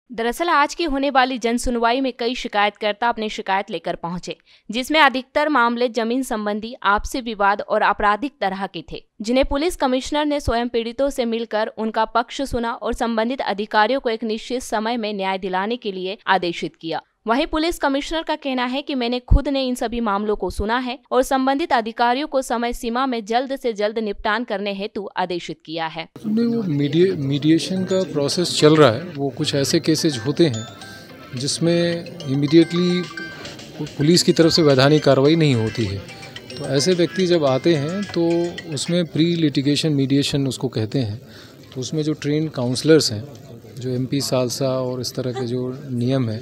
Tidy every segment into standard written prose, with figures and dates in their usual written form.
दरअसल आज की होने वाली जन सुनवाई में कई शिकायतकर्ता अपनी शिकायत लेकर पहुंचे, जिसमें अधिकतर मामले जमीन संबंधी आपसी विवाद और आपराधिक तरह के थे, जिन्हें पुलिस कमिश्नर ने स्वयं पीड़ितों से मिलकर उनका पक्ष सुना और संबंधित अधिकारियों को एक निश्चित समय में न्याय दिलाने के लिए आदेशित किया। वहीं पुलिस कमिश्नर का कहना है कि मैंने खुद ने इन सभी मामलों को सुना है और संबंधित अधिकारियों को समय सीमा में जल्द से जल्द निपटान करने हेतु आदेशित किया है। वो मीडिएशन का प्रोसेस चल रहा है। वो कुछ ऐसे केसेज होते हैं जिसमें इमीडिएटली पुलिस की तरफ से वैधानिक कार्रवाई नहीं होती है, तो ऐसे व्यक्ति जब आते हैं तो उसमें प्री लिटिगेशन मीडिएशन उसको कहते हैं। तो उसमें जो ट्रेन्ड काउंसलर्स हैं, जो MP सालसा और इस तरह के जो नियम है,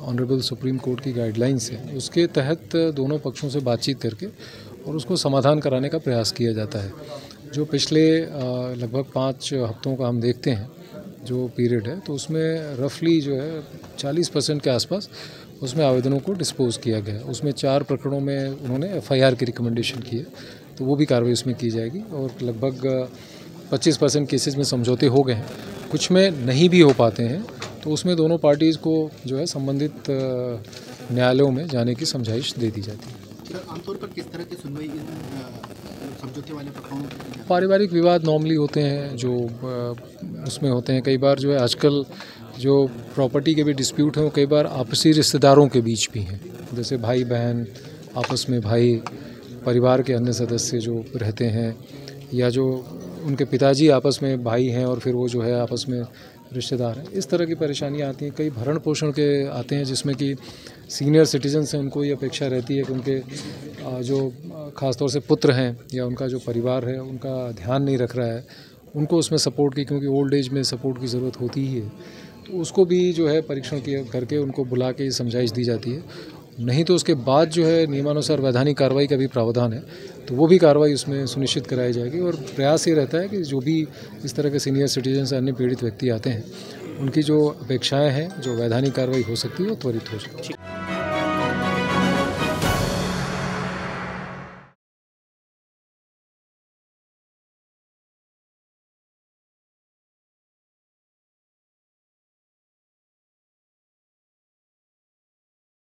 ऑनरेबल सुप्रीम कोर्ट की गाइडलाइंस है, उसके तहत दोनों पक्षों से बातचीत करके और उसको समाधान कराने का प्रयास किया जाता है। जो पिछले लगभग 5 हफ्तों का हम देखते हैं जो पीरियड है, तो उसमें रफली जो है 40% के आसपास उसमें आवेदनों को डिस्पोज किया गया। उसमें 4 प्रकरणों में उन्होंने FIR की रिकमेंडेशन की है, तो वो भी कार्रवाई उसमें की जाएगी। और लगभग 25% केसेस में समझौते हो गए हैं। कुछ में नहीं भी हो पाते हैं, तो उसमें दोनों पार्टीज़ को जो है संबंधित न्यायालयों में जाने की समझाइश दे दी जाती है। आमतौर पर किस तरह की सुनवाई समझौते वाले प्रकरणों की? पारिवारिक विवाद नॉर्मली होते हैं जो उसमें होते हैं। कई बार जो है आजकल जो प्रॉपर्टी के भी डिस्प्यूट हैं वो कई बार आपसी रिश्तेदारों के बीच भी हैं, जैसे भाई बहन आपस में, भाई परिवार के अन्य सदस्य जो रहते हैं, या जो उनके पिताजी आपस में भाई हैं और फिर वो जो है आपस में रिश्तेदार हैं। इस तरह की परेशानियां आती हैं। कई भरण पोषण के आते हैं जिसमें कि सीनियर सिटीजन्स हैं, उनको ये अपेक्षा रहती है कि उनके जो ख़ासतौर से पुत्र हैं या उनका जो परिवार है उनका ध्यान नहीं रख रहा है, उनको उसमें सपोर्ट की, क्योंकि ओल्ड एज में सपोर्ट की ज़रूरत होती ही है, तो उसको भी जो है परीक्षण करके उनको बुला के समझाइश दी जाती है। नहीं तो उसके बाद जो है नियमानुसार वैधानिक कार्रवाई का भी प्रावधान है, तो वो भी कार्रवाई उसमें सुनिश्चित कराई जाएगी। और प्रयास ये रहता है कि जो भी इस तरह के सीनियर सिटीजन से अन्य पीड़ित व्यक्ति आते हैं, उनकी जो अपेक्षाएं हैं, जो वैधानिक कार्रवाई हो सकती है, वो त्वरित हो सकती है।